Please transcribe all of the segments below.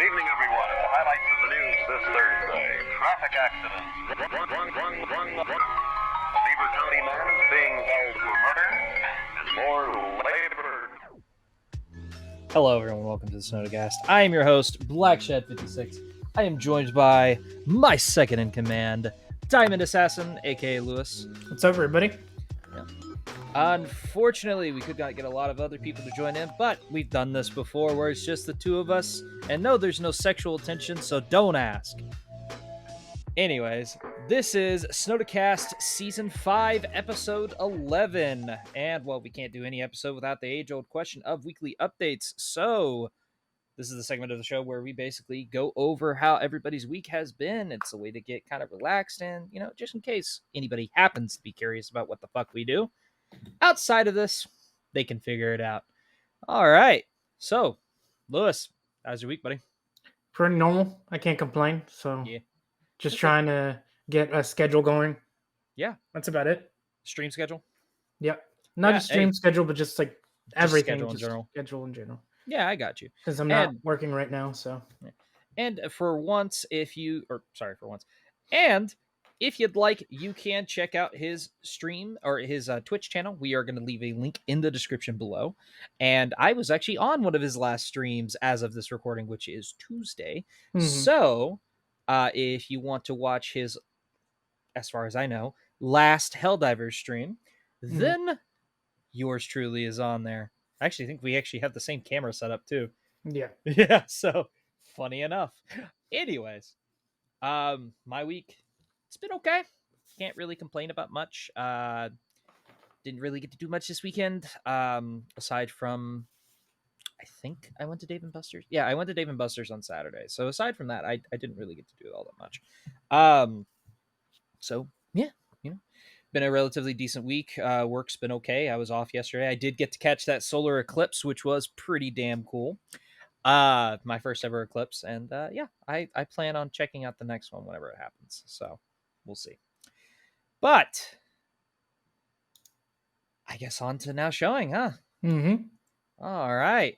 evening, everyone. The highlights of the news this Thursday. Traffic accidents. A Beaver County man is being held for murder. And more later. Hello, everyone. Welcome to the Snodacast. I am your host, BlackShed56. I am joined by my second in command, DimondAssassin, aka Lewis. What's up, everybody? Unfortunately, we could not get a lot of other people to join in, but we've done this before where it's just the two of us. And no, there's no sexual tension, so don't ask. Anyways, this is Snodacast Season 5, Episode 11. And, well, we can't do any episode without the age-old question of weekly updates. So, this is the segment of the show where we basically go over how everybody's week has been. It's a way to get kind of relaxed and, you know, just in case anybody happens to be curious about what the fuck we do. Outside of this, they can figure it out. All right. So, Lewis, how's your week, buddy? Pretty normal. I can't complain. So, Yeah. just trying to get a schedule going. Yeah. That's about it. Stream schedule? Yep. Not just stream schedule, but just like everything. Schedule in general. Schedule in general. Yeah, I got you. Because I'm not working right now, so. And for once, if you'd like, you can check out his stream or his Twitch channel. We are going to leave a link in the description below. And I was actually on one of his last streams as of this recording, which is Tuesday. Mhm. So if you want to watch his, as far as I know, last Helldivers stream, then yours truly is on there. I actually think we actually have the same camera setup too. Yeah. Yeah, so funny enough. Anyways, my week, it's been okay. Can't really complain about much. Didn't really get to do much this weekend. Aside from, I think I went to Dave & Buster's. Yeah, I went to Dave & Buster's on Saturday. So aside from that, I didn't really get to do all that much. So yeah, you know, been a relatively decent week. Work's been okay. I was off yesterday. I did get to catch that solar eclipse, which was pretty damn cool. My first ever eclipse, and yeah, I plan on checking out the next one whenever it happens. So we'll see. But I guess on to now showing, huh? Mm-hmm. All right.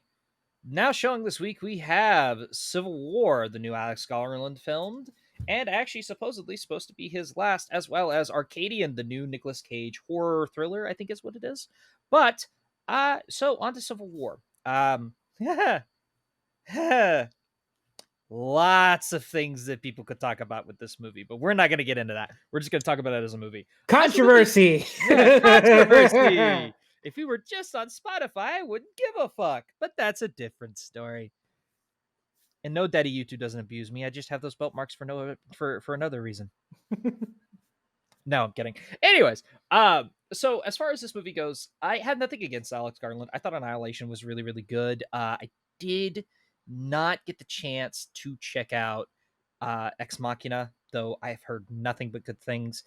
Now showing this week, we have Civil War, the new Alex Garland filmed, and actually supposedly supposed to be his last, as well as Arcadian, the new Nicolas Cage horror thriller, I think is what it is. But, so on to Civil War. Lots of things that people could talk about with this movie, but we're not going to get into that. We're just going to talk about it as a movie. Controversy! Controversy! If we were just on Spotify, I wouldn't give a fuck. But that's a different story. And no, Daddy YouTube doesn't abuse me. I just have those belt marks for another reason. No, I'm kidding. Anyways, so as far as this movie goes, I had nothing against Alex Garland. I thought Annihilation was really, really good. I did not get the chance to check out Ex Machina, though I've heard nothing but good things.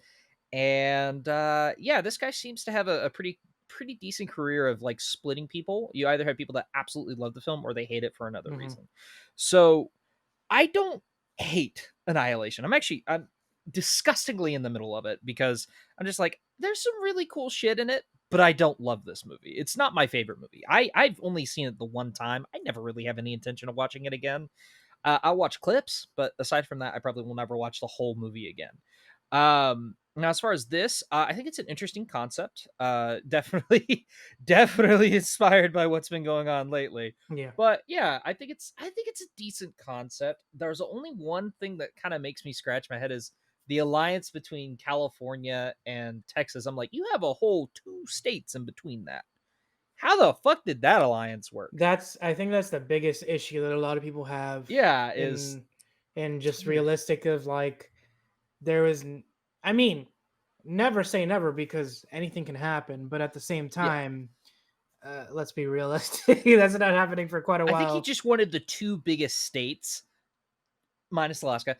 And yeah, this guy seems to have a pretty decent career of like splitting people. You either have people that absolutely love the film or they hate it for another reason. So I don't hate Annihilation. I'm disgustingly in the middle of it because I'm just like, there's some really cool shit in it, but I don't love this movie. It's not my favorite movie. I've only seen it the one time. I never really have any intention of watching it again. I'll watch clips, but aside from that, I probably will never watch the whole movie again. Now, as far as this, I think it's an interesting concept. Definitely inspired by what's been going on lately. Yeah. But yeah, I think it's a decent concept. There's only one thing that kind of makes me scratch my head is the alliance between California and Texas. I'm like, you have a whole 2 states in between that. How the fuck did that alliance work? I think that's the biggest issue that a lot of people have. Yeah, and just realistic of like, I mean, never say never because anything can happen, but at the same time, let's be realistic. That's not happening for quite a while. I think he just wanted the 2 biggest states, minus Alaska,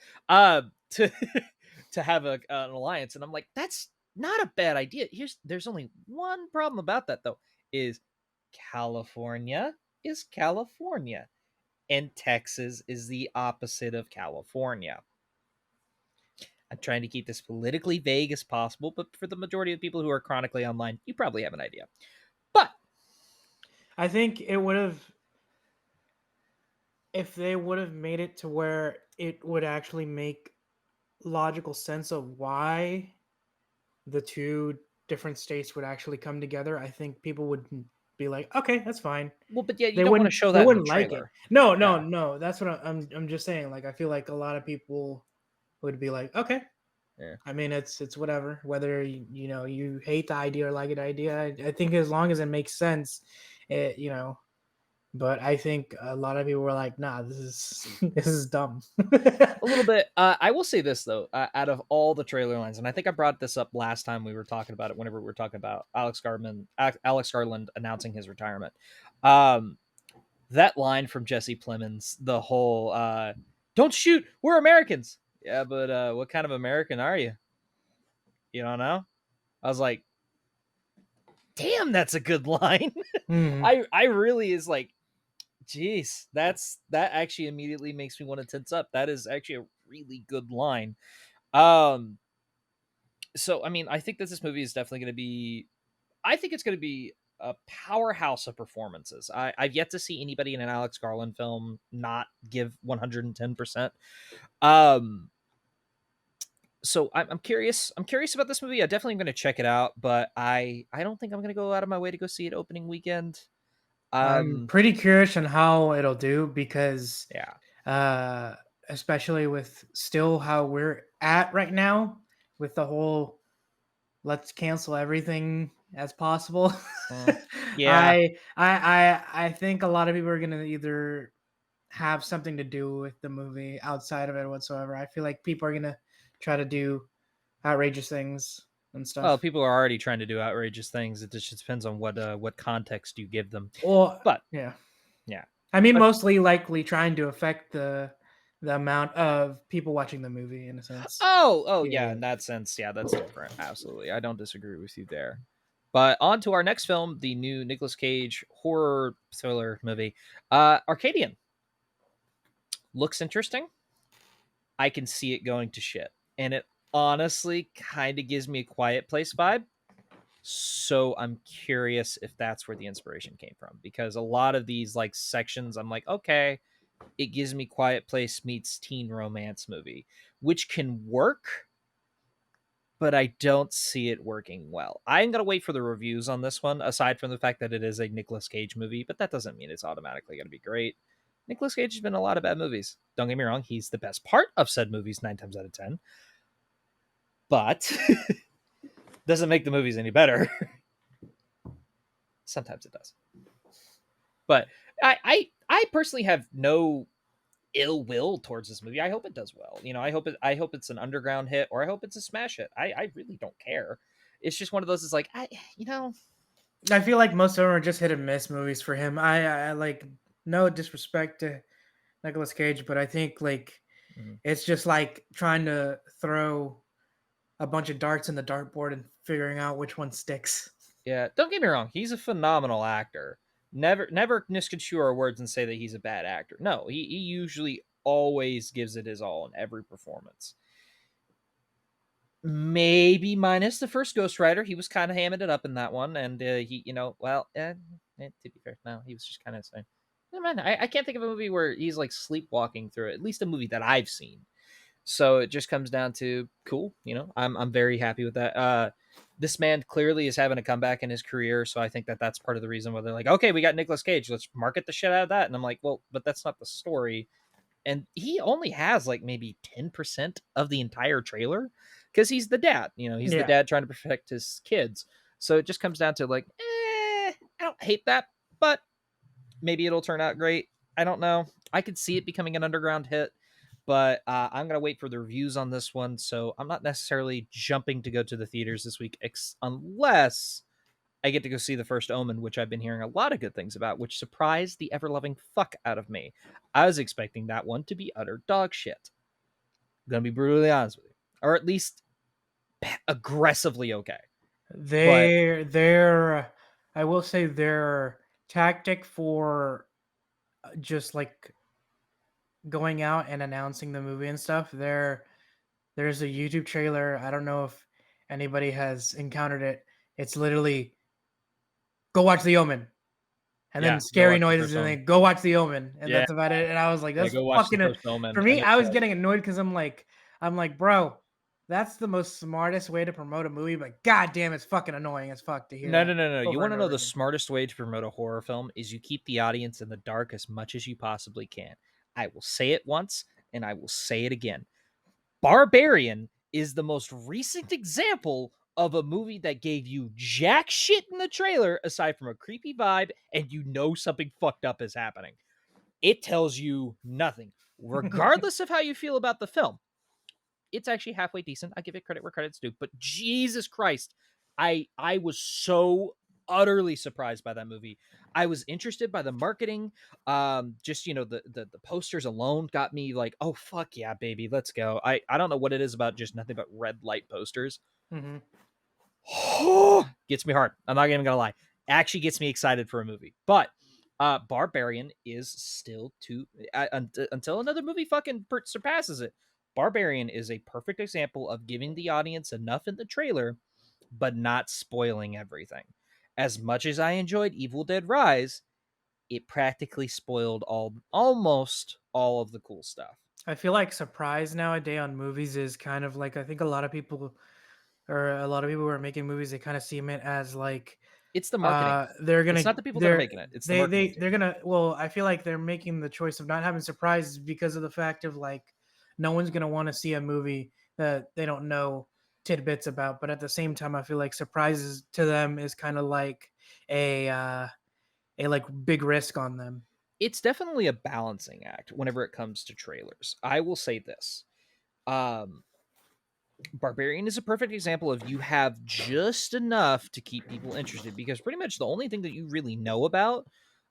to have an alliance, and I'm like, that's not a bad idea. There's only one problem about that though, is California is California, and Texas is the opposite of California. I'm trying to keep this politically vague as possible, but for the majority of people who are chronically online, you probably have an idea. But I think it would have if they would have made it to where it would actually make logical sense of why the two different states would actually come together, I think people would be like, okay, that's fine. Well, but yeah, you They don't want to wouldn't. show They that in the wouldn't like it. trailer. No, no, Yeah. no. That's what I'm just saying. Like, I feel like a lot of people would be like, okay. Yeah. I mean, it's whatever. Whether you hate the idea or like the idea, I think as long as it makes sense, it. But I think a lot of people were like, nah, this is this is dumb. A little bit. I will say this though, out of all the trailer lines, and I think I brought this up last time we were talking about it. Whenever we were talking about Alex Garland announcing his retirement, that line from Jesse Plemons, the whole "Don't shoot, we're Americans." Yeah, but what kind of American are you? You don't know. I was like, damn, that's a good line. Mhm. I really is like, geez, that actually immediately makes me want to tense up. That is actually a really good line. So I mean, I think that this movie is definitely going to be. I think it's going to be a powerhouse of performances. I've yet to see anybody in an Alex Garland film not give 110%. So I'm curious. I'm curious about this movie. I definitely am going to check it out, but I don't think I'm going to go out of my way to go see it opening weekend. I'm pretty curious on how it'll do because, Yeah. uh, especially with still how we're at right now with the whole let's cancel everything as possible. Yeah. I think a lot of people are gonna either have something to do with the movie outside of it whatsoever. I feel like people are gonna try to do outrageous things and Well, stuff. people are already trying to do outrageous things. It just depends on what context you give them. Well, But yeah. yeah. I mean, But mostly likely trying to affect the amount of people watching the movie in a sense. oh yeah, Yeah. in that sense, yeah, that's different. Absolutely. I don't disagree with you there. But on to our next film, the new Nicolas Cage horror thriller movie. Arcadian. Looks interesting. I can see it going to shit. And it honestly kind of gives me a Quiet Place vibe. So I'm curious if that's where the inspiration came from, because a lot of these like sections I'm like, okay, it gives me Quiet Place meets teen romance movie, which can work, but I don't see it working well. I'm going to wait for the reviews on this one, aside from the fact that it is a Nicolas Cage movie, but that doesn't mean it's automatically going to be great. Nicolas Cage has been in a lot of bad movies. Don't get me wrong, he's the best part of said movies 9 times out of 10. But doesn't make the movies any better. Sometimes it does. But I personally have no ill will towards this movie. I hope it does well. I hope it's an underground hit, or I hope it's a smash hit. I really don't care. It's just one of those. It's like I feel like most of them are just hit and miss movies for him. I like no disrespect to Nicolas Cage, but I think like it's just like trying to throw a bunch of darts in the dartboard and figuring out which one sticks. Yeah, don't get me wrong. He's a phenomenal actor. Never misconstrue our words and say that he's a bad actor. No, he usually always gives it his all in every performance. Maybe minus the first Ghost Rider. He was kind of hamming it up in that one, and he, to be fair, no, he was just kind of saying, never mind. I can't think of a movie where he's like sleepwalking through it. At least a movie that I've seen. So it just comes down to cool. I'm very happy with that. This man clearly is having a comeback in his career, so I think that that's part of the reason why they're like, okay, we got Nicolas Cage, let's market the shit out of that. And I'm like, well, but that's not the story. And he only has like maybe 10% of the entire trailer because he's the dad. He's the Yeah. dad trying to protect his kids. So it just comes down to like, I don't hate that, but maybe it'll turn out great. I don't know. I could see it becoming an underground hit, but I'm going to wait for the reviews on this one. So I'm not necessarily jumping to go to the theaters this week, unless I get to go see The First Omen, which I've been hearing a lot of good things about, which surprised the ever-loving fuck out of me. I was expecting that one to be utter dog shit. I'm going to be brutally honest with you. Or at least aggressively okay. I will say their tactic for just like going out and announcing the movie and stuff. There's a YouTube trailer. I don't know if anybody has encountered it. It's literally go watch The Omen. and Yeah, then go scary watch the noises, first and Omen. then go watch The Omen, and Yeah. that's about it. And I was like, Yeah, that's go watch the fucking. first Omen. For and me, it I was says- getting annoyed because I'm like, bro, that's the most smartest way to promote a movie, but god damn, it's fucking annoying as fuck to hear. No, that no, no, no. You over want to and know over the again. smartest way to promote a horror film is you keep the audience in the dark as much as you possibly can. I will say it once and I will say it again. Barbarian is the most recent example of a movie that gave you jack shit in the trailer aside from a creepy vibe and you know something fucked up is happening. It tells you nothing, regardless of how you feel about the film. It's actually halfway decent. I give it credit where credit's due, but Jesus Christ, I was so utterly surprised by that movie. I was interested by the marketing. Just the posters alone got me like, oh fuck yeah, baby, let's go. I don't know what it is about just nothing but red light posters. Mhm. Gets me hard. I'm not even gonna lie. Actually gets me excited for a movie. But Barbarian is still until another movie fucking surpasses it. Barbarian is a perfect example of giving the audience enough in the trailer, but not spoiling everything. As much as I enjoyed Evil Dead Rise, it practically spoiled almost all of the cool stuff. I feel like surprise nowadays on movies is kind of like, I think a lot of people who are making movies, they kind of see it as like It's the marketing. they're gonna It's not the people that are making it. It's the marketing team. they're gonna well, I feel like they're making the choice of not having surprises because of the fact of like no one's gonna want to see a movie that they don't know tidbits about. But at the same time, I feel like surprises to them is kind of like a like big risk on them. It's definitely a balancing act whenever it comes to trailers. I will say this. Barbarian is a perfect example of you have just enough to keep people interested because pretty much the only thing that you really know about,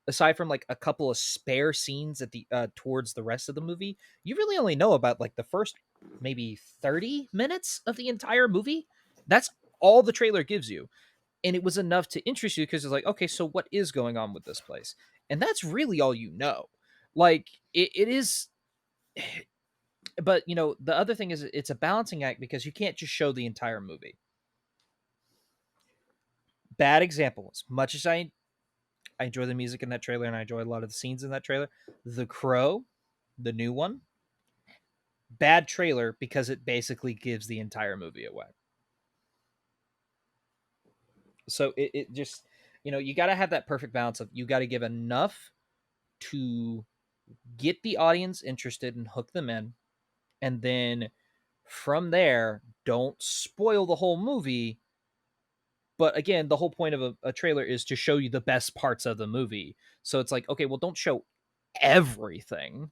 aside from like a couple of spare scenes at the towards the rest of the movie, you really only know about like the first maybe 30 minutes of the entire movie. That's all the trailer gives you. And it was enough to interest you because it's like, okay, so what is going on with this place? And that's really all you know. Like it is but the other thing is it's a balancing act because you can't just show the entire movie. Bad example. As much as I enjoy the music in that trailer and I enjoy a lot of the scenes in that trailer, The Crow, the new one, bad trailer because it basically gives the entire movie away. So it just you got to have that perfect balance of you got to give enough to get the audience interested and hook them in, and then from there don't spoil the whole movie. But again, the whole point of a trailer is to show you the best parts of the movie. So it's like, okay, well, don't show everything,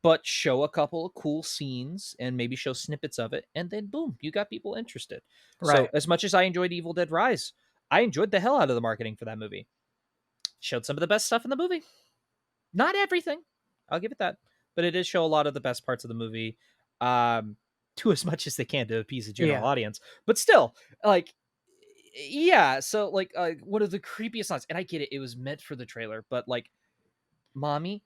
but show a couple of cool scenes and maybe show snippets of it. And then boom, you got people interested. So Right. as much as I enjoyed Evil Dead Rise, I enjoyed the hell out of the marketing for that movie. Showed some of the best stuff in the movie. Not everything. I'll give it that. But it did show a lot of the best parts of the movie. To as much as they can to appease the general audience. But still, like, yeah, so like one of the creepiest lines, and I get it, it was meant for the trailer, but like mommy's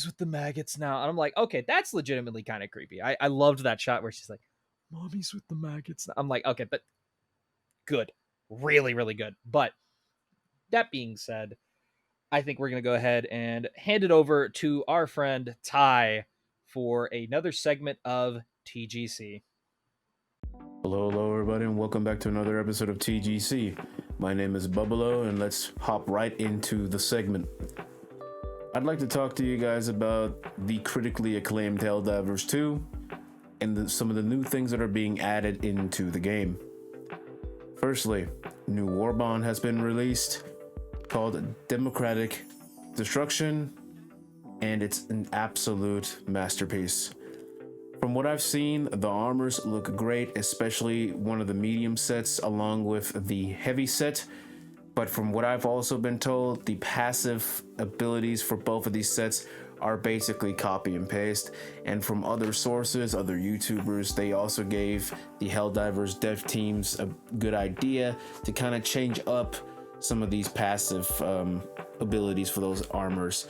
with the maggots now, and I'm like, okay, that's legitimately kind of creepy. I loved that shot where she's like, mommy's with the maggots now. I'm like, okay, but good, really, really good. But that being said, I think we're gonna go ahead and hand it over to our friend Ty for another segment of TGC. Hello, everybody, and welcome back to another episode of TGC. My name is BUBOLO, and let's hop right into the segment. I'd like to talk to you guys about the critically acclaimed Helldivers 2 and some of the new things that are being added into the game. Firstly, new warbond has been released called Democratic Destruction, and it's an absolute masterpiece. From what I've seen, the armors look great, especially one of the medium sets along with the heavy set. But from what I've also been told, the passive abilities for both of these sets are basically copy and paste. And from other sources, other YouTubers, they also gave the Helldivers dev teams a good idea to kind of change up some of these passive abilities for those armors.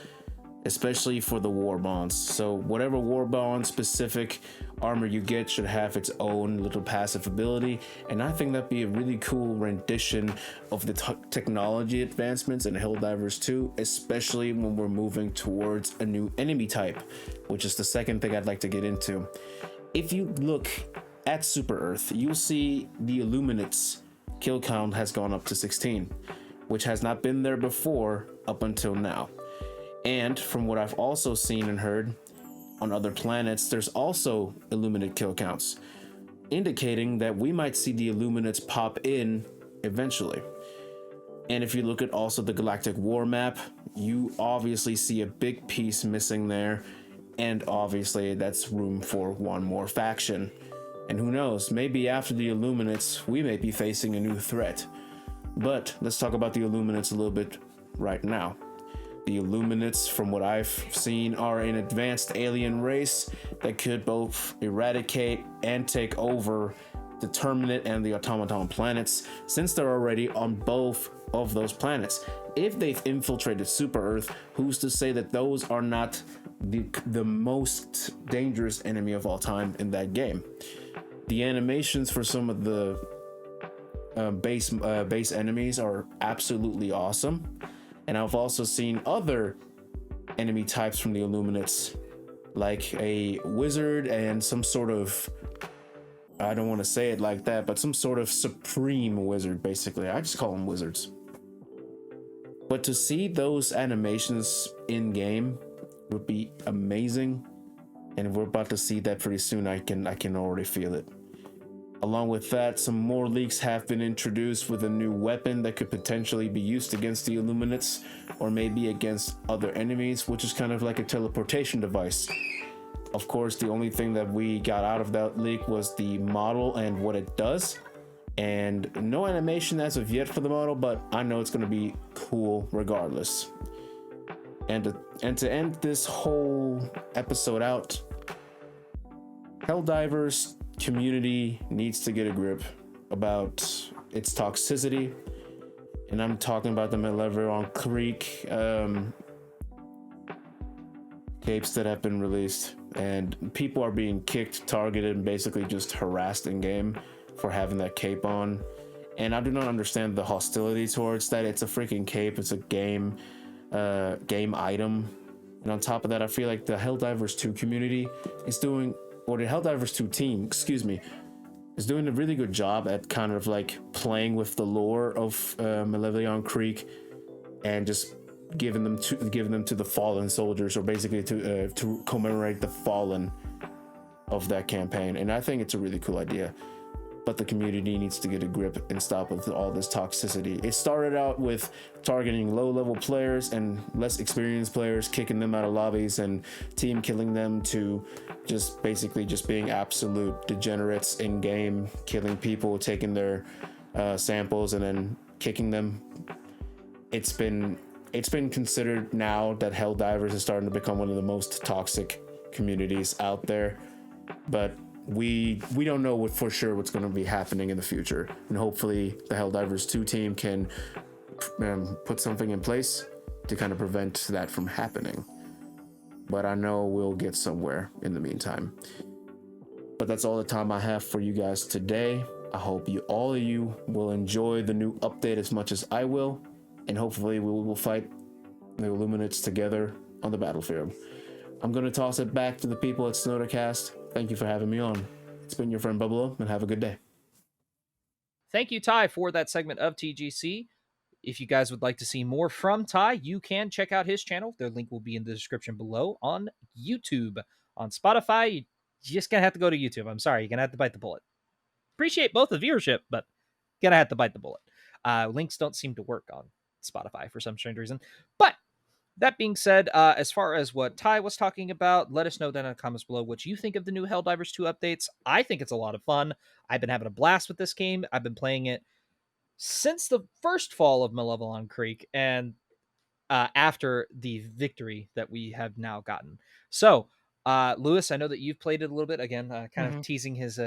especially for the war bonds. So whatever war bond specific armor you get should have its own little passive ability, and I think that'd be a really cool rendition of the technology advancements in Helldivers 2, especially when we're moving towards a new enemy type, which is the second thing I'd like to get into. If you look at Super Earth, you'll see the Illuminates kill count has gone up to 16, which has not been there before up until now. And from what I've also seen and heard on other planets, there's also Illuminate kill counts, indicating that we might see the Illuminates pop in eventually. And if you look at also the Galactic War map, you obviously see a big piece missing there, and obviously that's room for one more faction. And who knows, maybe after the Illuminates, we may be facing a new threat. But let's talk about the Illuminates a little bit right now. The Illuminates, from what I've seen, are an advanced alien race that could both eradicate and take over the Terminate and the Automaton planets, since they're already on both of those planets. If they've infiltrated Super Earth, who's to say that those are not the most dangerous enemy of all time in that game? The animations for some of the base enemies are absolutely awesome. And I've also seen other enemy types from the Illuminates, like a wizard and some sort of, I don't want to say it like that, but some sort of supreme wizard, basically. I just call them wizards. But to see those animations in game would be amazing. And we're about to see that pretty soon. I can already feel it. Along with that, some more leaks have been introduced with a new weapon that could potentially be used against the Illuminates, or maybe against other enemies, which is kind of like a teleportation device. Of course, the only thing that we got out of that leak was the model and what it does, and no animation as of yet for the model, but I know it's going to be cool regardless. And to end this whole episode out, Helldivers community needs to get a grip about its toxicity, and I'm talking about the Malevelon Creek capes that have been released, and people are being kicked, targeted, and basically just harassed in game for having that cape on. And I do not understand the hostility towards that. It's a freaking cape. It's a game item. And on top of that, I feel like the Helldivers 2 community is doing, or the Helldivers 2 team, is doing a really good job at kind of like playing with the lore of Malevelon Creek and just giving them to the fallen soldiers, or basically to commemorate the fallen of that campaign. And I think it's a really cool idea. But the community needs to get a grip and stop with all this toxicity. It started out with targeting low-level players and less experienced players, kicking them out of lobbies and team killing them, to just basically just being absolute degenerates in game, killing people, taking their samples and then kicking them. It's been considered now that Helldivers is starting to become one of the most toxic communities out there, but we don't know what for sure what's going to be happening in the future, and hopefully the Helldivers 2 team can put something in place to kind of prevent that from happening. But I know we'll get somewhere in the meantime. But that's all the time I have for you guys today. I hope all of you will enjoy the new update as much as I will, and hopefully we will fight the Illuminates together on the battlefield. I'm going to toss it back to the people at Snodacast. Thank you for having me on. It's been your friend BUBOLO, and have a good day. Thank you, Ty, for that segment of TGC. If you guys would like to see more from Ty, you can check out his channel. Their link will be in the description below on YouTube. On Spotify, you're just going to have to go to YouTube. I'm sorry, you're going to have to bite the bullet. Appreciate both the viewership, but going to have to bite the bullet. Links don't seem to work on Spotify for some strange reason. But that being said, as far as what Ty was talking about, let us know down in the comments below what you think of the new Helldivers 2 updates. I think it's a lot of fun. I've been having a blast with this game. I've been playing it since the first fall of Malevelon Creek, and after the victory that we have now gotten. So, Lewis, I know that you've played it a little bit. Again, kind of teasing his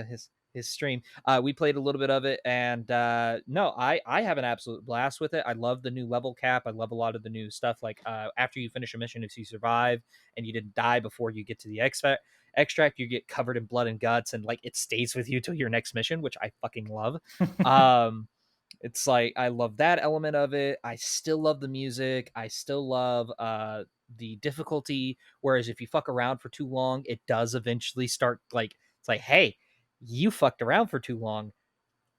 his stream. We played a little bit of it, and no, I have an absolute blast with it. I love the new level cap. I love a lot of the new stuff. Like after you finish a mission, if you survive and you didn't die before you get to the extract, you get covered in blood and guts, and like it stays with you till your next mission, which I fucking love. It's like I love that element of it. I still love the music. I still love the difficulty. Whereas if you fuck around for too long, it does eventually start like it's like, hey, you fucked around for too long,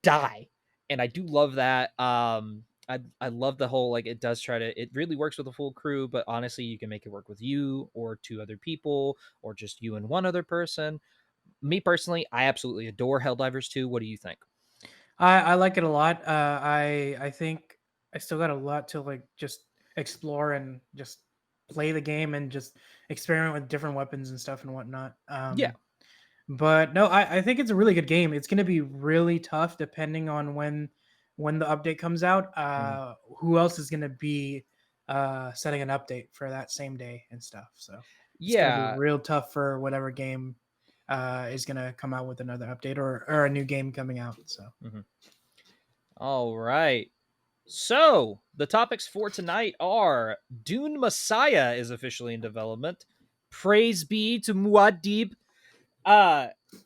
die. And I do love that. I love the whole like it does try to it really works with a full crew, but honestly you can make it work with you or two other people or just you and one other person. Me personally, I absolutely adore Helldivers 2. What do you think? I like it a lot. I think I still got a lot to like just explore and just play the game and just experiment with different weapons and stuff and whatnot. Yeah. But no, I think it's a really good game. It's going to be really tough depending on when the update comes out. Who else is going to be setting an update for that same day and stuff? So it's going to be real tough for whatever game is going to come out with another update or a new game coming out. So All right. So the topics for tonight are Dune Messiah is officially in development. Praise be to Muad'Dib.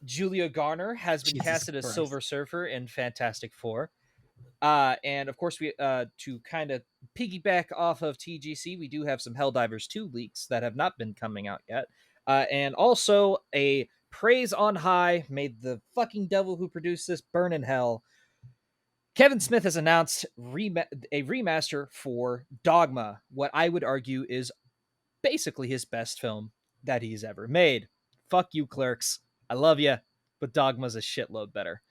Julia Garner has been Jesus casted as Christ. Silver Surfer in Fantastic Four. And of course, we to kind of piggyback off of TGC, we do have some Helldivers 2 leaks that have not been coming out yet. And also a praise on high, may the fucking devil who produced this burn in hell. Kevin Smith has announced a remaster for Dogma, what I would argue is basically his best film that he's ever made. Fuck you, Clerks. I love you, but Dogma's a shitload better.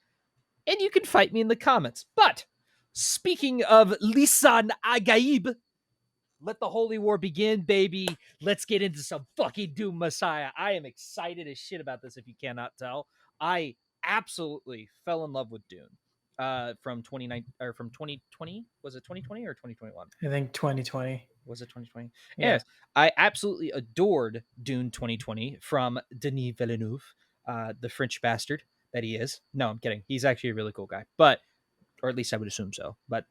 And you can fight me in the comments. But speaking of Lisan Agaib, let the holy war begin, baby. Let's get into some fucking Doom Messiah. I am excited as shit about this, if you cannot tell. I absolutely fell in love with Dune. From 2020, was it 2020 or 2021? I think 2020. Was it 2020? Yeah. Yes, I absolutely adored Dune 2020 from Denis Villeneuve, the French bastard that he is. No, I'm kidding. He's actually a really cool guy, or at least I would assume so. But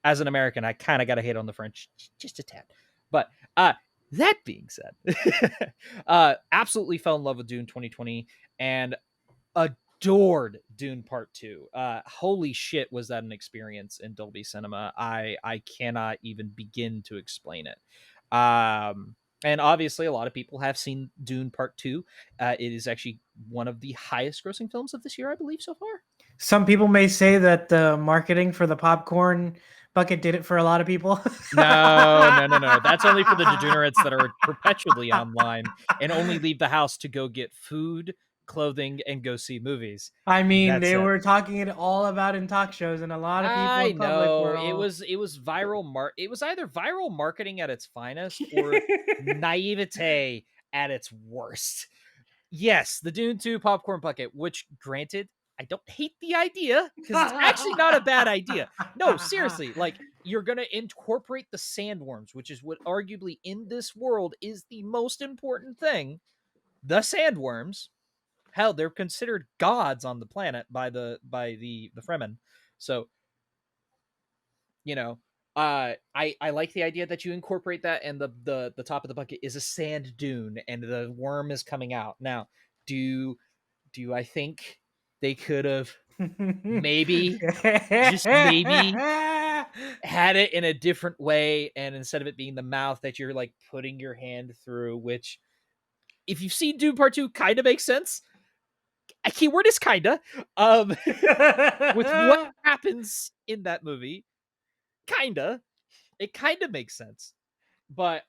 as an American, I kind of got to hate on the French just a tad. But that being said, absolutely fell in love with Dune 2020 and adored Dune Part 2. Holy shit, was that an experience in Dolby Cinema. I cannot even begin to explain it. And obviously a lot of people have seen Dune Part 2. It is actually one of the highest grossing films of this year, I believe, so far. Some people may say that the marketing for the popcorn bucket did it for a lot of people. No. That's only for the degenerates that are perpetually online and only leave the house to go get food, clothing, and go see movies. I mean, That's they it. were talking it all about in talk shows, and a lot of people I in public know were it all... was viral. It was either viral marketing at its finest or naivete at its worst. Yes, the Dune 2 popcorn bucket, which granted, I don't hate the idea because it's actually not a bad idea. No, seriously, like you're going to incorporate the sandworms, which is what arguably in this world is the most important thing. The sandworms, hell, they're considered gods on the planet by the Fremen. So, I like the idea that you incorporate that, and the top of the bucket is a sand dune, and the worm is coming out. Now, do I think they could have maybe just maybe had it in a different way, and instead of it being the mouth that you're like putting your hand through, which if you've seen Dune Part 2 kind of makes sense. A keyword is kinda. With what happens in that movie, it kinda makes sense. But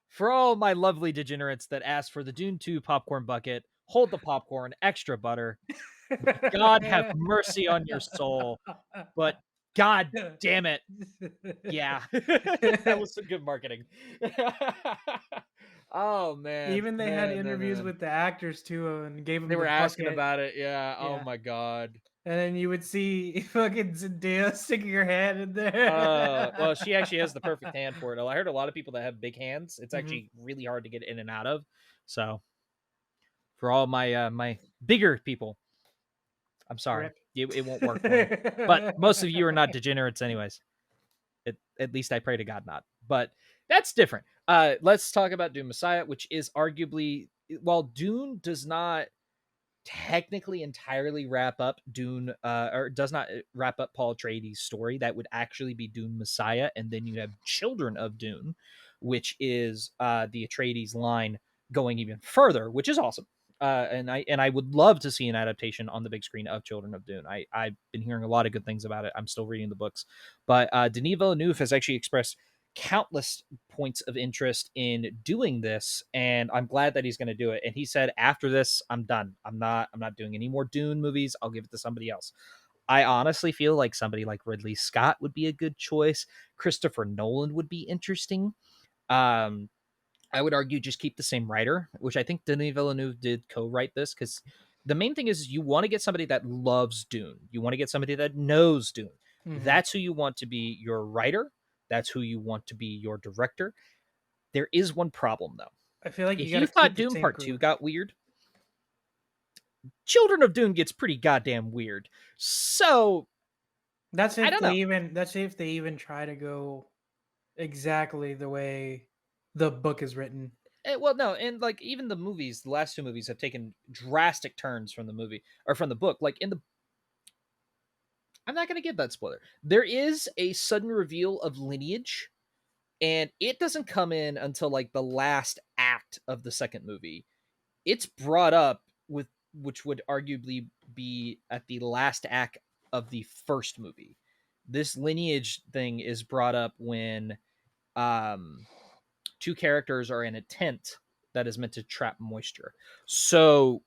for all my lovely degenerates that asked for the Dune 2 popcorn bucket, hold the popcorn, extra butter. God have mercy on your soul. But God damn it. Yeah. That was some good marketing. Oh man. Even they had Man, interviews man. with the actors too, and gave them. They were the asking bucket. about it. Yeah. Oh Yeah. my God. And then you would see fucking Zendaya sticking her hand in there. Well, she actually has the perfect hand for it. I heard a lot of people that have big hands. It's Mhm. actually really hard to get in and out of. So, For all my my bigger people, I'm sorry, Rip. it won't work for me. But most of you are not degenerates, anyways. At least I pray to God not. But that's different. Let's talk about Dune Messiah, which is arguably, while Dune does not technically entirely wrap up Dune, or does not wrap up Paul Atreides' story, that would actually be Dune Messiah, and then you have Children of Dune, which is the Atreides line going even further, which is awesome. And I would love to see an adaptation on the big screen of Children of Dune. I've been hearing a lot of good things about it. I'm still reading the books, but Denis Villeneuve has actually expressed countless points of interest in doing this, and I'm glad that he's going to do it. And he said, after this, I'm done. I'm not doing any more Dune movies. I'll give it to somebody else. I honestly feel like somebody like Ridley Scott would be a good choice. Christopher Nolan would be interesting. I would argue just keep the same writer, which I think Denis Villeneuve did co-write this, because the main thing is you want to get somebody that loves Dune. You want to get somebody that knows Dune. Mhm. That's who you want to be your writer. That's who you want to be your director. There is one problem, though. I feel like If you gotta you thought keep the Dune same Part crew. 2 got weird, Children of Dune gets pretty goddamn weird. So, That's I if don't they know. even. That's if they even try to go exactly the way the book is written. Well, no, and like even the movies, the last two movies have taken drastic turns from the movie or from the book. Like in the, I'm not going to give that spoiler. There is a sudden reveal of lineage, and it doesn't come in until like the last act of the second movie. It's brought up with, which would arguably be at the last act of the first movie. This lineage thing is brought up when two characters are in a tent that is meant to trap moisture. So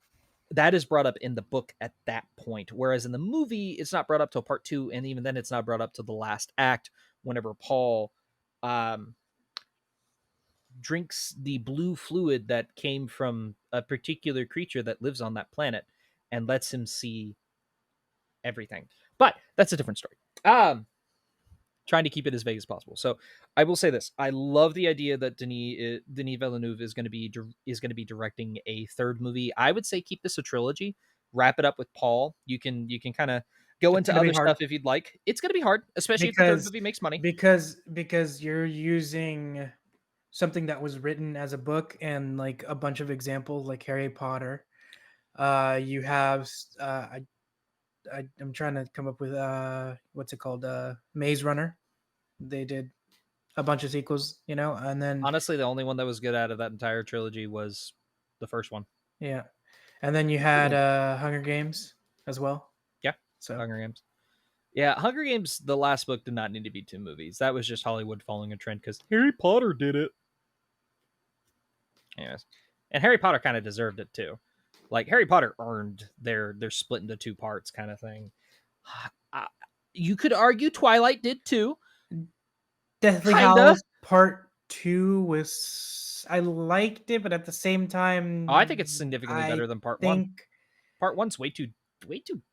that is brought up in the book at that point, whereas in the movie it's not brought up till part 2, and even then it's not brought up till the last act, whenever Paul drinks the blue fluid that came from a particular creature that lives on that planet and lets him see everything. But that's a different story. Trying to keep it as vague as possible. So I will say this: I love the idea that Denis Villeneuve is going to be directing a third movie. I would say keep this a trilogy, wrap it up with Paul. You can kind of go It's into gonna be other hard. stuff if you'd like. It's going to be hard, especially if the third movie makes money. because you're using something that was written as a book and like a bunch of examples like Harry Potter. You have I'm trying to come up with what's it called, Maze Runner. They did a bunch of sequels, and then Honestly, the only one that was good out of that entire trilogy was the first one. yeah, and then you had Hunger Games as well. Yeah, So Hunger Games. Yeah, Hunger Games, the last book did not need to be 2 movies. That was just Hollywood following a trend because Harry Potter did it. Anyways, and Harry Potter kind of deserved it too. Like Harry Potter earned their split into 2 parts kind of thing. You could argue Twilight did too. Deathly Kinda. Hallows Part 2 was, I liked it, but at the same time, Oh, I think it's significantly better than Part 1. think Part 1's way too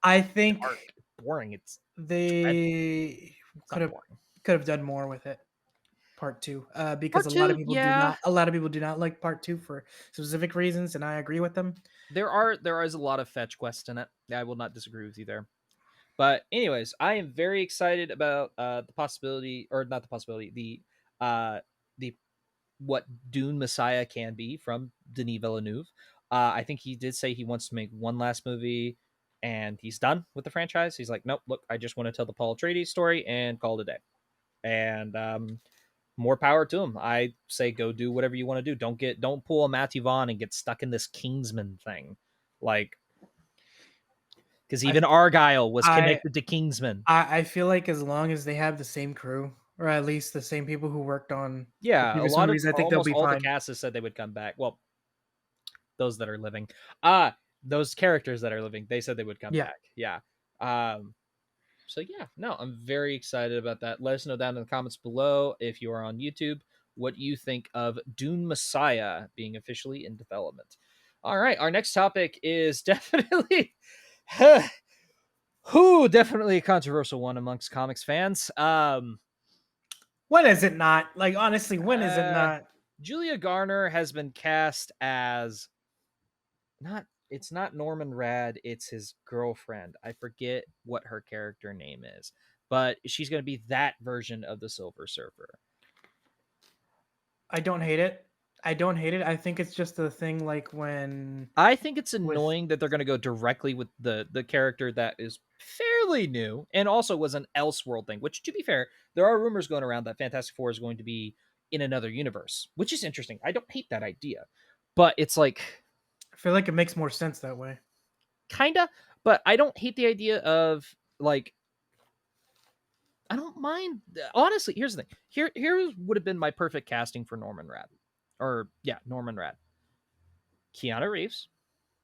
I think dark, boring. It's they not boring. could have done more with it. Part 2, because Part a lot of 2, people yeah. do not like Part 2 for specific reasons, and I agree with them. There is a lot of fetch quests in it. I will not disagree with you there. But anyways, I am very excited about the possibility, or not the possibility, the what Dune Messiah can be from Denis Villeneuve. I think he did say he wants to make one last movie, and he's done with the franchise. He's like, nope, look, I just want to tell the Paul Atreides story and call it a day. And more power to him. I say go do whatever you want to do. Don't pull a Matthew Vaughn and get stuck in this Kingsman thing, like, because even Argyle was connected to Kingsman. I feel like as long as they have the same crew, or at least the same people who worked on the Yeah, a previous lot movies, of I think they'll almost be all the fine. cast has said they would come back. Well, those that are living, those characters that are living, they said they would come Yeah. back. Yeah. So yeah, no, I'm very excited about that. Let us know down in the comments below if you are on YouTube what you think of Dune Messiah being officially in development. All right, our next topic is definitely definitely a controversial one amongst comics fans. When is it not? Like, honestly, when is it not? Julia Garner has been cast as it's not Norman Rad, it's his girlfriend. I forget what her character name is, but she's going to be that version of the Silver Surfer. I don't hate it. I think it's just a thing like when I think it's annoying that they're going to go directly with the character that is fairly new and also was an Elseworld thing, which, to be fair, there are rumors going around that Fantastic Four is going to be in another universe, which is interesting. I don't hate that idea, but it's like, I feel like it makes more sense that way. kinda, but I don't hate the idea of, like, I don't mind. Honestly, here's the thing. Here would have been my perfect casting for Norman Rad. Or, yeah, Norman Rad. Keanu Reeves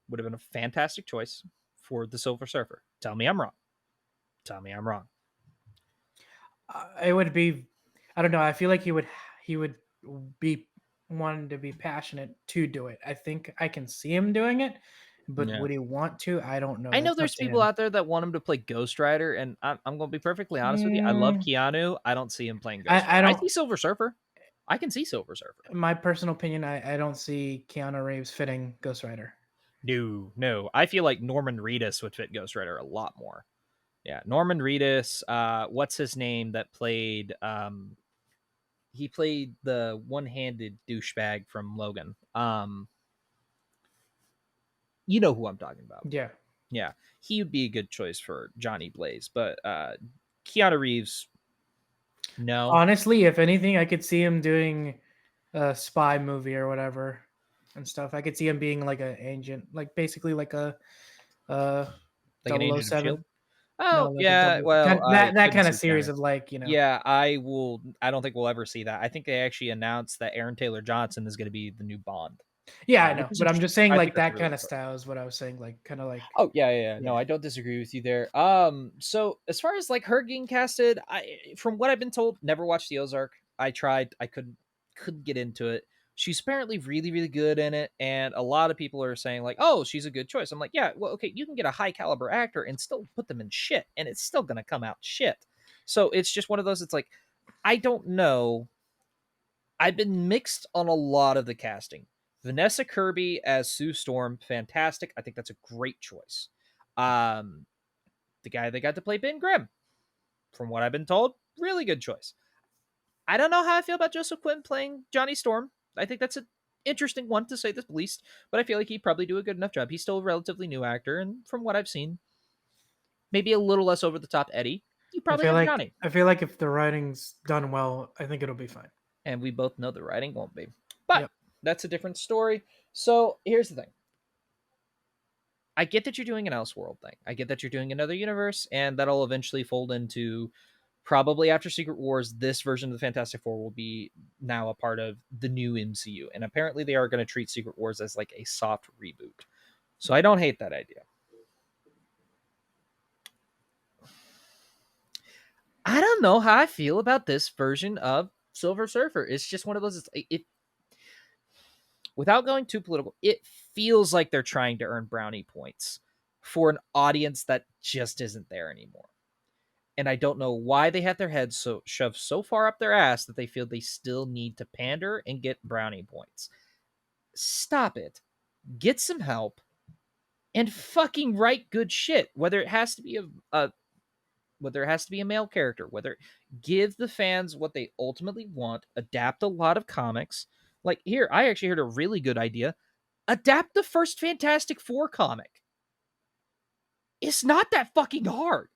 would have been a fantastic choice for the Silver Surfer. Tell me I'm wrong. Tell me I'm wrong. It would be, I don't know. I feel like he would be wanting to be passionate to do it. I think I can see him doing it, but Yeah. would he want to? I don't know. I know That's up there's to people him. out there that want him to play Ghost Rider, and I'm going to be perfectly honest with you. I love Mm. Keanu. I don't see him playing Ghost I Rider. I don't- see Silver Surfer. I can see Silver Surfer. My personal opinion, I don't see Keanu Reeves fitting Ghost Rider. No. I feel like Norman Reedus would fit Ghost Rider a lot more. Yeah, Norman Reedus. What's his name that played? He played the one-handed douchebag from Logan. You know who I'm talking about. Yeah. Yeah, he would be a good choice for Johnny Blaze, but Keanu Reeves, no. Honestly, if anything, I could see him doing a spy movie or whatever and stuff. I could see him being like an agent, like basically like a Like an Agent of 007. Shield. Oh like a yeah, well, that couldn't kind of see series Keanu. of like, you know. Yeah, I don't think we'll ever see that. I think they actually announced that Aaron Taylor Johnson is going to be the new Bond. Yeah, I which know, is but I'm interesting. just saying I like think that's that really kind of cool. style is what I was saying, like kind of like. Oh yeah. No, Yeah. I don't disagree with you there. So as far as like her getting casted, from what I've been told, never watched the Ozark. I tried, I couldn't get into it. She's apparently really, really good in it, and a lot of people are saying like, "Oh, she's a good choice." I'm like, "Yeah, well, okay, you can get a high caliber actor and still put them in shit, and it's still gonna come out shit." So it's just one of those. It's like, I don't know. I've been mixed on a lot of the casting. Vanessa Kirby as Sue Storm, fantastic. I think that's a great choice. The guy they got to play Ben Grimm, from what I've been told, really good choice. I don't know how I feel about Joseph Quinn playing Johnny Storm. I think that's an interesting one, to say the least, but I feel like he'd probably do a good enough job. He's still a relatively new actor, and from what I've seen, maybe a little less over the top Eddie. You probably have Johnny. I feel like if the writing's done well, I think it'll be fine. And we both know the writing won't be. But Yep. that's a different story. So here's the thing. I get that you're doing an Elseworld thing. I get that you're doing another universe, and that'll eventually fold into, probably after Secret Wars, this version of the Fantastic Four will be now a part of the new MCU. And apparently they are going to treat Secret Wars as like a soft reboot. So I don't hate that idea. I don't know how I feel about this version of Silver Surfer. It's just one of those, without going too political, it feels like they're trying to earn brownie points for an audience that just isn't there anymore. And I don't know why they have their heads so shoved so far up their ass that they feel they still need to pander and get brownie points. Stop it. Get some help and fucking write good shit. Whether it has to be a male character, whether give the fans what they ultimately want, adapt a lot of comics. Like here, I actually heard a really good idea. Adapt the first Fantastic Four comic. It's not that fucking hard.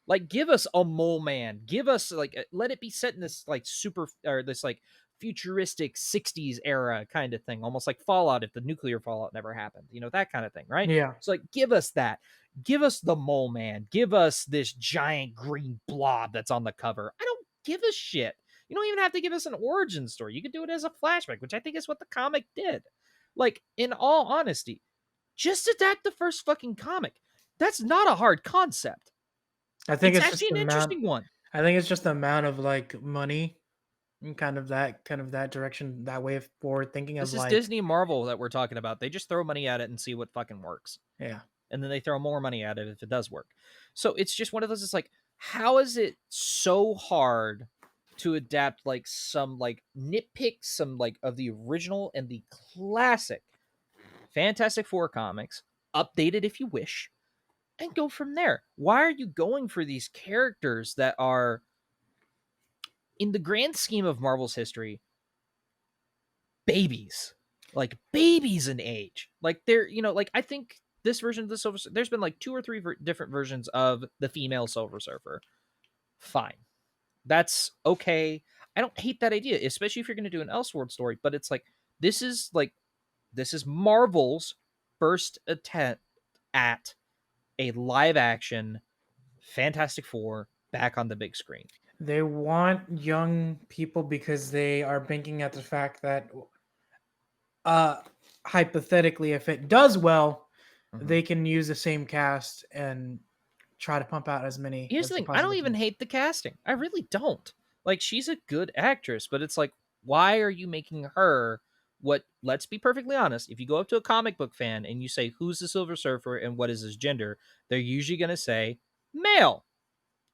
Like, give us a mole man. Give us like, let it be set in this like super or this like futuristic 60s era kind of thing, almost like Fallout if the nuclear fallout never happened. You know, that kind of thing, right? Yeah. So like, give us that. Give us the mole man. Give us this giant green blob that's on the cover. I don't give a shit. You don't even have to give us an origin story. You could do it as a flashback, which I think is what the comic did. Like, in all honesty, just adapt the first fucking comic. That's not a hard concept. I think It's it's actually just an the amount. interesting one. I think it's just the amount of like money and kind of that direction, that way of forward thinking of This is like Disney and Marvel that we're talking about. They just throw money at it and see what fucking works. Yeah. And then they throw more money at it if it does work. So it's just one of those, it's like, how is it so hard to adapt like some like nitpick some like of the original and the classic Fantastic Four comics, update it if you wish, and go from there. Why are you going for these characters that are, in the grand scheme of Marvel's history, babies? Like babies in age. Like they're, like I think this version of the Silver Surfer, there's been like 2 or 3 different versions of the female Silver Surfer. Fine. That's okay. I don't hate that idea, especially if you're going to do an Elseworld story, but it's like this is Marvel's first attempt at a live action Fantastic Four back on the big screen. They want young people because they are banking at the fact that hypothetically, if it does well, they can use the same cast and try to pump out as many. Here's the thing, I don't even hate the casting. I really don't. Like, she's a good actress, but it's like, why are you making her what, let's be perfectly honest, if you go up to a comic book fan and you say, who's the Silver Surfer and what is his gender, they're usually going to say male.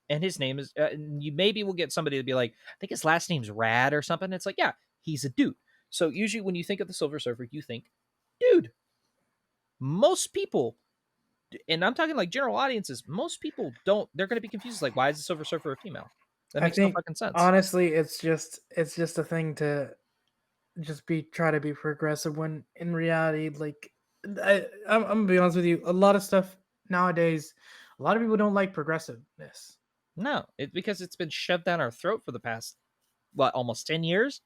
And his name is, you maybe will get somebody to be like, I think his last name's Rad or something. It's like, yeah, he's a dude. So usually when you think of the Silver Surfer, you think dude. Most people, and I'm talking like general audiences, most people don't, they're going to be confused. Like, why is the Silver Surfer a female? That makes no fucking sense. Honestly, it's just a thing to just try to be progressive when in reality, like, I'm gonna be honest with you, a lot of stuff nowadays, a lot of people don't like progressiveness. No, because it's been shoved down our throat for the past, almost 10 years?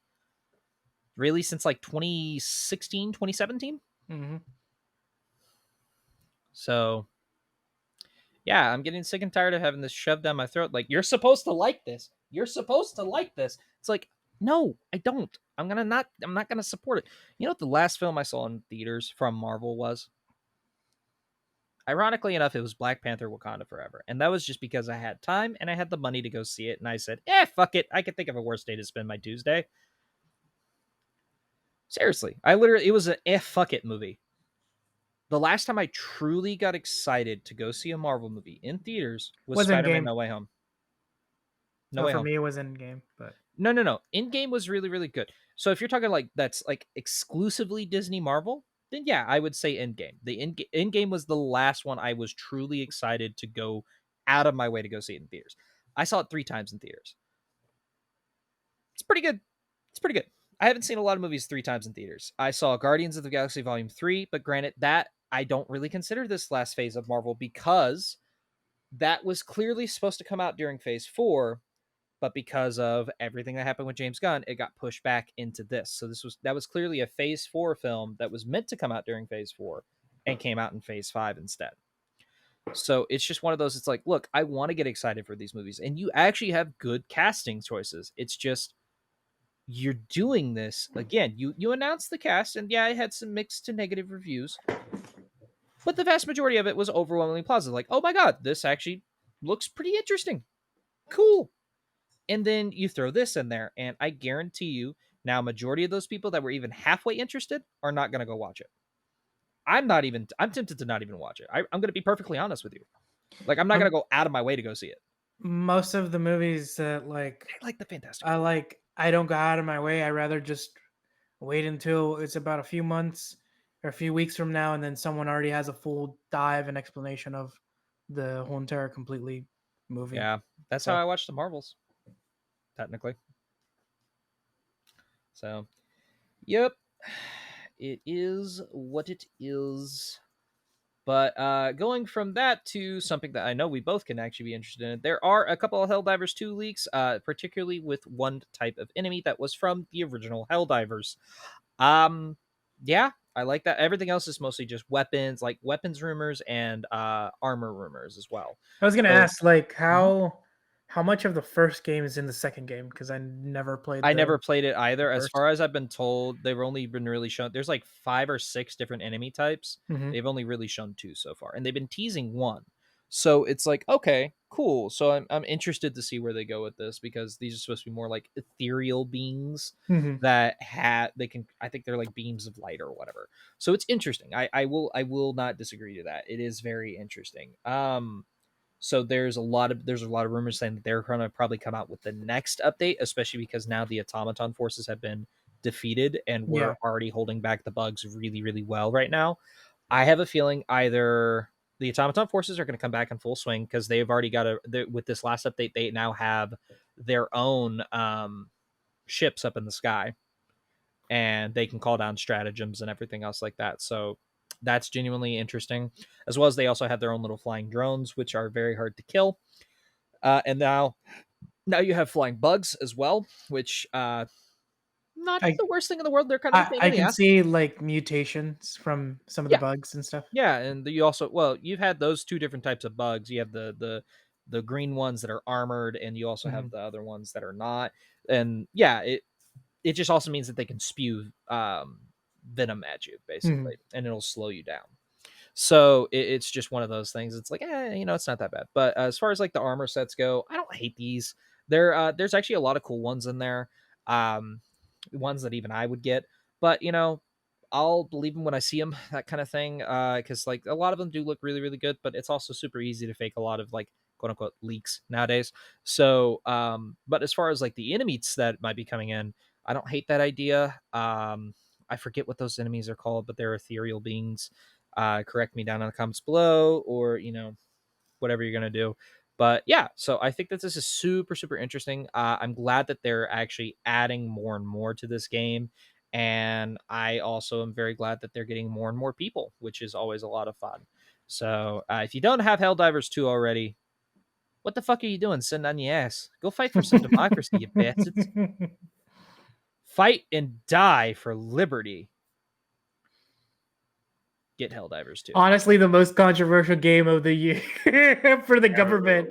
Really, since like 2016, 2017? Mm-hmm. So, yeah, I'm getting sick and tired of having this shoved down my throat. Like, you're supposed to like this. You're supposed to like this. It's like, no, I don't. I'm not gonna support it. You know what the last film I saw in theaters from Marvel was? Ironically enough, it was Black Panther: Wakanda Forever. And that was just because I had time and I had the money to go see it. And I said, fuck it. I could think of a worse day to spend my Tuesday. Seriously. It was an fuck it movie. The last time I truly got excited to go see a Marvel movie in theaters was Spider-Man No Way Home. No Way Home. For me, it was Endgame, but... No. Endgame was really, really good. So if you're talking like that's like exclusively Disney Marvel, then yeah, I would say Endgame. The Endgame was the last one I was truly excited to go out of my way to go see it in theaters. I saw it 3 times in theaters. It's pretty good. I haven't seen a lot of movies 3 times in theaters. I saw Guardians of the Galaxy Volume 3, but granted, that I don't really consider this last phase of Marvel because that was clearly supposed to come out during Phase 4, but because of everything that happened with James Gunn, it got pushed back into this. So that was clearly a Phase 4 film that was meant to come out during Phase 4 and came out in Phase 5 instead. So it's just one of those, it's like, look, I want to get excited for these movies, and you actually have good casting choices. It's just, you're doing this again. You announced the cast, and yeah, I had some mixed to negative reviews, but the vast majority of it was overwhelmingly positive. Like, oh my god, this actually looks pretty interesting, cool. And then you throw this in there, and I guarantee you, now majority of those people that were even halfway interested are not going to go watch it. I'm tempted to not even watch it. I'm going to be perfectly honest with you. Like, I'm not going to go out of my way to go see it. Most of the movies that I like the Fantastic Four. I don't go out of my way. I rather just wait until it's about a few months or a few weeks from now, and then someone already has a full dive and explanation of the whole entire completely movie. Yeah, that's how I watch the Marvels, technically. So, yep, it is what it is. But going from that to something that I know we both can actually be interested in, there are a couple of Helldivers 2 leaks, particularly with one type of enemy that was from the original Helldivers. Yeah, I like that. Everything else is mostly just weapons, like weapons rumors and armor rumors as well. I was going to ask, how much of the first game is in the second game? Because I never played it either. As far as I've been told, they've only been really shown. There's like 5 or 6 different enemy types. Mm-hmm. They've only really shown 2 so far, and they've been teasing 1. So it's like, okay, cool. So I'm interested to see where they go with this, because these are supposed to be more like ethereal beings that I think they're like beams of light or whatever. So it's interesting. I will not disagree to that. It is very interesting. So there's a lot of rumors saying that they're going to probably come out with the next update, especially because now the automaton forces have been defeated, and we're Yeah. already holding back the bugs really, really well right now. I have a feeling either the automaton forces are going to come back in full swing because they've already got with this last update, they now have their own ships up in the sky, and they can call down stratagems and everything else like that. So that's genuinely interesting, as well as they also have their own little flying drones, which are very hard to kill. And now you have flying bugs as well, which not I the worst thing in the world. They're kind of a pain I in the can ass. see like mutations from some of the Yeah. bugs and stuff. Yeah, and you also, well, you've had those two different types of bugs. You have the green ones that are armored, and you also have the other ones that are not. And yeah, it just also means that they can spew venom at you basically, and it'll slow you down. So it's just one of those things. It's like, it's not that bad. But as far as like the armor sets go, I don't hate these. There's actually a lot of cool ones in there, ones that even I would get. But I'll believe them when I see them, that kind of thing. Because like a lot of them do look really, really good, but it's also super easy to fake a lot of like quote unquote leaks nowadays. So, but as far as like the enemies that might be coming in, I don't hate that idea. I forget what those enemies are called, but they're ethereal beings. Correct me down in the comments below, or whatever you're gonna do. But yeah, so I think that this is super, super interesting. I'm glad that they're actually adding more and more to this game, and I also am very glad that they're getting more and more people, which is always a lot of fun. So if you don't have Helldivers 2 already, what the fuck are you doing sitting on your ass? Go fight for some democracy, you bastards. Fight and die for liberty. Get Helldivers 2. Honestly, the most controversial game of the year for the government,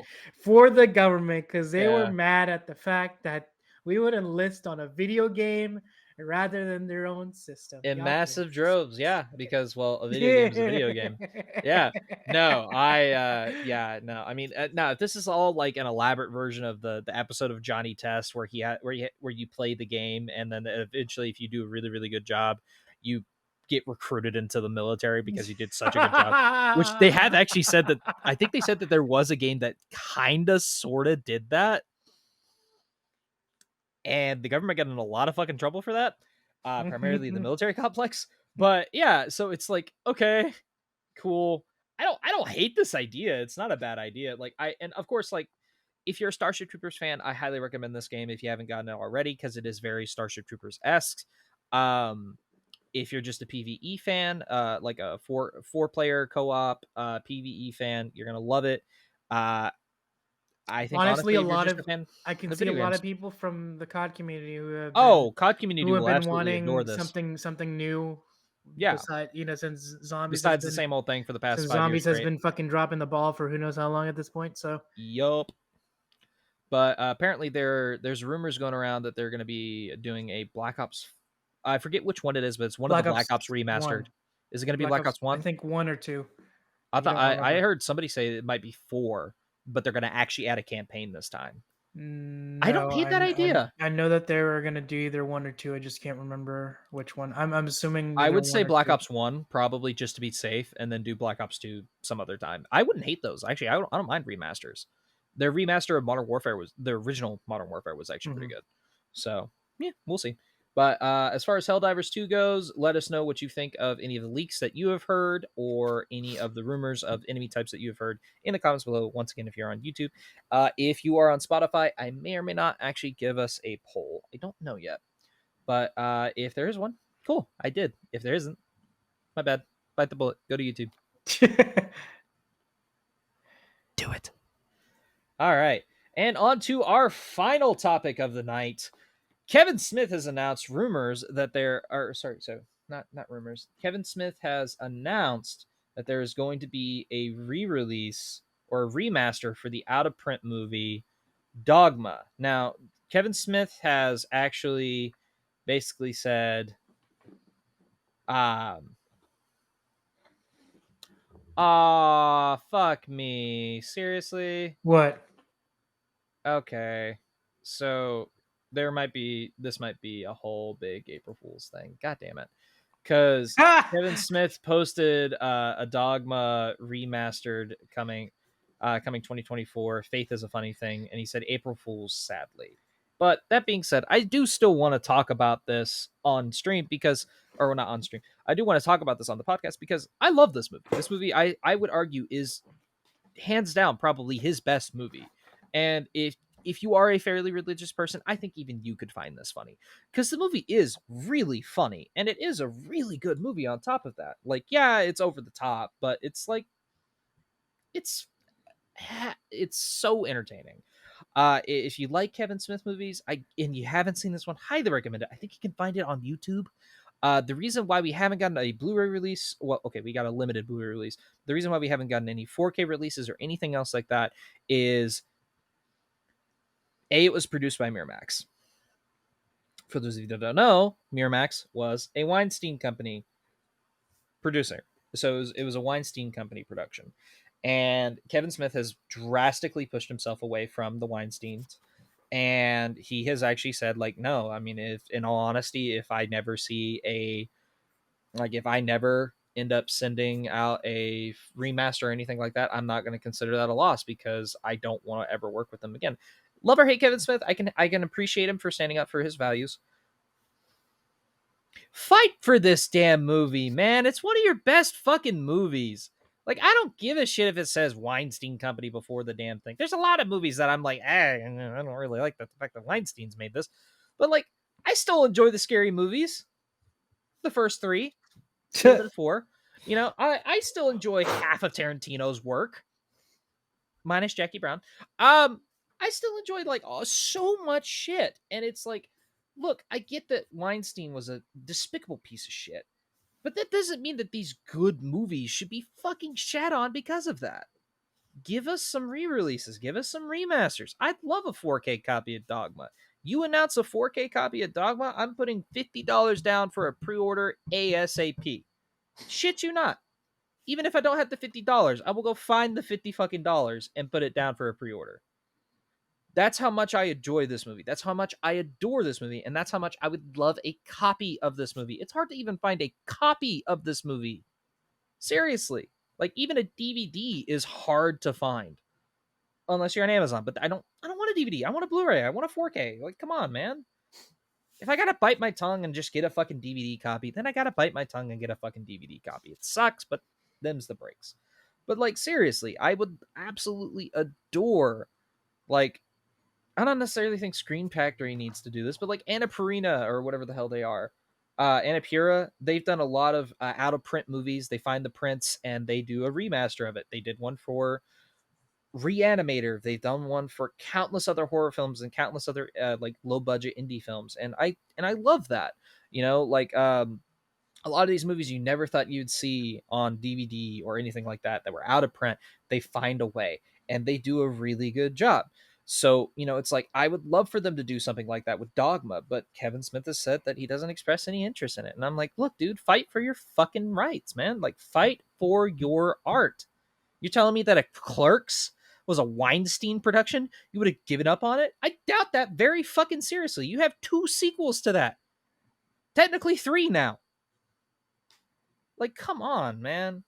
because they were Yeah. mad at the fact that we would enlist on a video game rather than their own system. In The massive optimists. droves, yeah, because well, a video game is a video game. Yeah, no, no. I mean, no, if this is all like an elaborate version of the episode of Johnny Test where where you play the game, and then eventually, if you do a really, really good job, you get recruited into the military because you did such a good job. Which they have actually said that. I think they said that there was a game that kinda sorta did that, and the government got in a lot of fucking trouble for that. Primarily the military complex. But yeah, so it's like, okay, cool. I don't hate this idea. It's not a bad idea. And of course, like, if you're a Starship Troopers fan, I highly recommend this game if you haven't gotten it already, because it is very Starship Troopers-esque. If you're just a PvE fan, like a four player co-op PvE fan, you're gonna love it. I think honestly, I can see a lot of people from the COD community who have COD community will been absolutely adore wanting this. something new. Yeah. Since zombies Besides the same old thing for the past 5 years. Zombies has been fucking dropping the ball for who knows how long at this point. So yup. But apparently there's rumors going around that they're going to be doing a Black Ops. I forget which one it is, but it's one of the Black Ops remastered. 1. Is it going to be Black Ops 1? I think 1 or 2. I heard somebody say it might be 4, but they're going to actually add a campaign this time. No, I don't hate that idea. I know that they were going to do either 1 or 2. I just can't remember which one. I'm assuming. I would say Black 2. Ops 1 probably, just to be safe, and then do Black Ops 2 some other time. I wouldn't hate those. Actually, I don't mind remasters. Their remaster of Modern Warfare the original Modern Warfare was actually pretty good. So yeah, we'll see. But as far as Helldivers 2 goes, let us know what you think of any of the leaks that you have heard, or any of the rumors of enemy types that you have heard in the comments below. Once again, if you're on YouTube, if you are on Spotify, I may or may not actually give us a poll. I don't know yet. But if there is one, cool. I did. If there isn't, my bad. Bite the bullet. Go to YouTube. Do it. All right. And on to our final topic of the night. Kevin Smith has announced rumors that not rumors. Kevin Smith has announced that there is going to be a re-release or a remaster for the out-of-print movie Dogma. Now, Kevin Smith has actually basically said, fuck me. Seriously? What? Okay. So this might be a whole big April Fool's thing. God damn it. Because Kevin Smith posted a Dogma remastered coming 2024. Faith is a funny thing. And he said April Fool's, sadly. But that being said, I do still want to talk about this on stream because, or not on stream. I do want to talk about this on the podcast because I love this movie. This movie, I would argue, is hands down probably his best movie. And if you are a fairly religious person, I think even you could find this funny because the movie is really funny and it is a really good movie on top of that. Like, yeah, it's over the top, but it's like it's so entertaining. If you like Kevin Smith movies, and you haven't seen this one, highly recommend it. I think you can find it on YouTube. The reason why we haven't gotten a Blu-ray release, well, okay, we got a limited Blu-ray release. The reason why we haven't gotten any 4K releases or anything else like that is it was produced by Miramax. For those of you that don't know, Miramax was a Weinstein Company producer. So it was a Weinstein Company production. And Kevin Smith has drastically pushed himself away from the Weinsteins. And he has actually said, like, no, I mean, if in all honesty, if I never if I never end up sending out a remaster or anything like that, I'm not going to consider that a loss because I don't want to ever work with them again. Love or hate Kevin Smith, I can appreciate him for standing up for his values. Fight for this damn movie, man. It's one of your best fucking movies. Like, I don't give a shit if it says Weinstein Company before the damn thing. There's a lot of movies that I'm like, I don't really like the fact that Weinstein's made this. But, like, I still enjoy the scary movies. The first 3. A little bit of 4. You know, I still enjoy half of Tarantino's work. Minus Jackie Brown. I still enjoyed, like, so much shit. And it's like, look, I get that Weinstein was a despicable piece of shit. But that doesn't mean that these good movies should be fucking shat on because of that. Give us some re-releases. Give us some remasters. I'd love a 4K copy of Dogma. You announce a 4K copy of Dogma, I'm putting $50 down for a pre-order ASAP. Shit you not. Even if I don't have the $50, I will go find the $50 fucking dollars and put it down for a pre-order. That's how much I enjoy this movie. That's how much I adore this movie. And that's how much I would love a copy of this movie. It's hard to even find a copy of this movie. Seriously. Like, even a DVD is hard to find. Unless you're on Amazon. But I don't want a DVD. I want a Blu-ray. I want a 4K. Like, come on, man. If I gotta bite my tongue and just get a fucking DVD copy, then I gotta bite my tongue and get a fucking DVD copy. It sucks, but them's the breaks. But, like, seriously, I would absolutely adore, like, I don't necessarily think Screen Factory needs to do this, but like Annapurna or whatever the hell they are, Annapurna, they've done a lot of out of print movies. They find the prints and they do a remaster of it. They did one for Reanimator. They've done one for countless other horror films and countless other like low budget indie films, and I love that. You know, like a lot of these movies you never thought you'd see on DVD or anything like that were out of print. They find a way, and they do a really good job. So, you know, it's like, I would love for them to do something like that with Dogma, but Kevin Smith has said that he doesn't express any interest in it. And I'm like, look, dude, fight for your fucking rights, man. Like, fight for your art. You're telling me that a Clerks was a Weinstein production? You would have given up on it? I doubt that very fucking seriously. You have 2 sequels to that. Technically 3 now. Like, come on, man.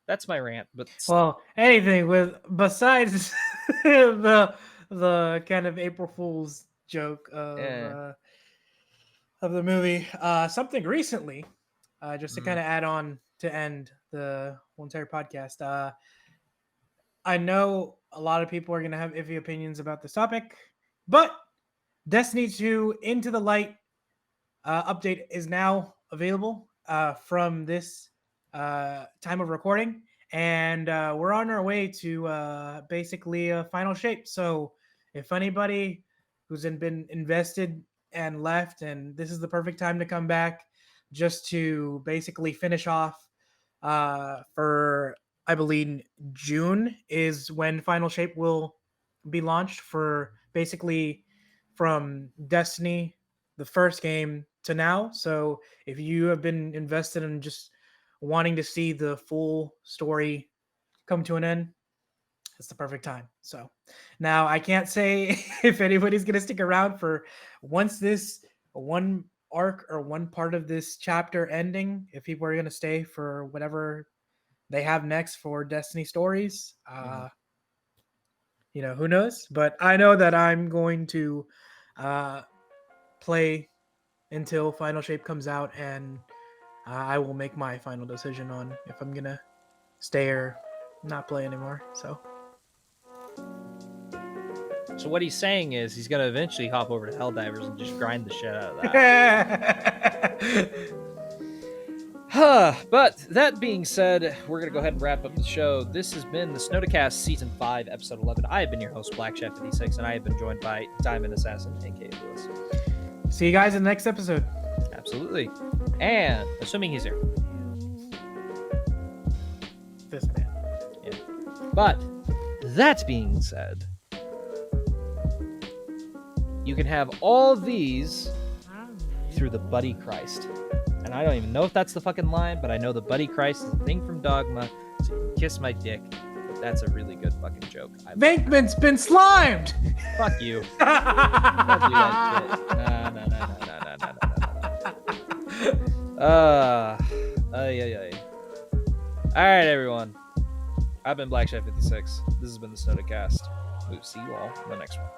That's my rant. But Well, anything with besides the kind of April Fool's joke of the movie, something recently, just to kind of add on to end the whole entire podcast. I know a lot of people are gonna have iffy opinions about this topic, but Destiny 2 Into the Light update is now available from this time of recording, and we're on our way to basically a final shape. So if anybody who's been invested and left, and this is the perfect time to come back just to basically finish off for, I believe June is when final shape will be launched for basically from Destiny, the first game, to now. So if you have been invested in just wanting to see the full story come to an end, it's the perfect time. So now I can't say if anybody's going to stick around for once this one arc or one part of this chapter ending, if people are going to stay for whatever they have next for Destiny stories. who knows? But I know that I'm going to play until Final Shape comes out, and I will make my final decision on if I'm gonna stay or not play anymore. So what he's saying is he's gonna eventually hop over to Helldivers and just grind the shit out of that. But that being said, we're gonna go ahead and wrap up the show. This has been the Snodacast Season 5, Episode 11. I have been your host, Black Chef 56, and I have been joined by DimondAssassin, aka Lewis. see you guys in the next episode. Absolutely. And assuming he's here. This man. But that being said, you can have all these through the Buddy Christ. And I don't even know if that's the fucking line, but I know the Buddy Christ is a thing from Dogma, so you can kiss my dick. But that's a really good fucking joke. Venkman's been slimed! Fuck you. Don't do that shit. No. Alright, everyone. I've been Black Chef 56. This has been the Snodacast. We'll see you all in the next one.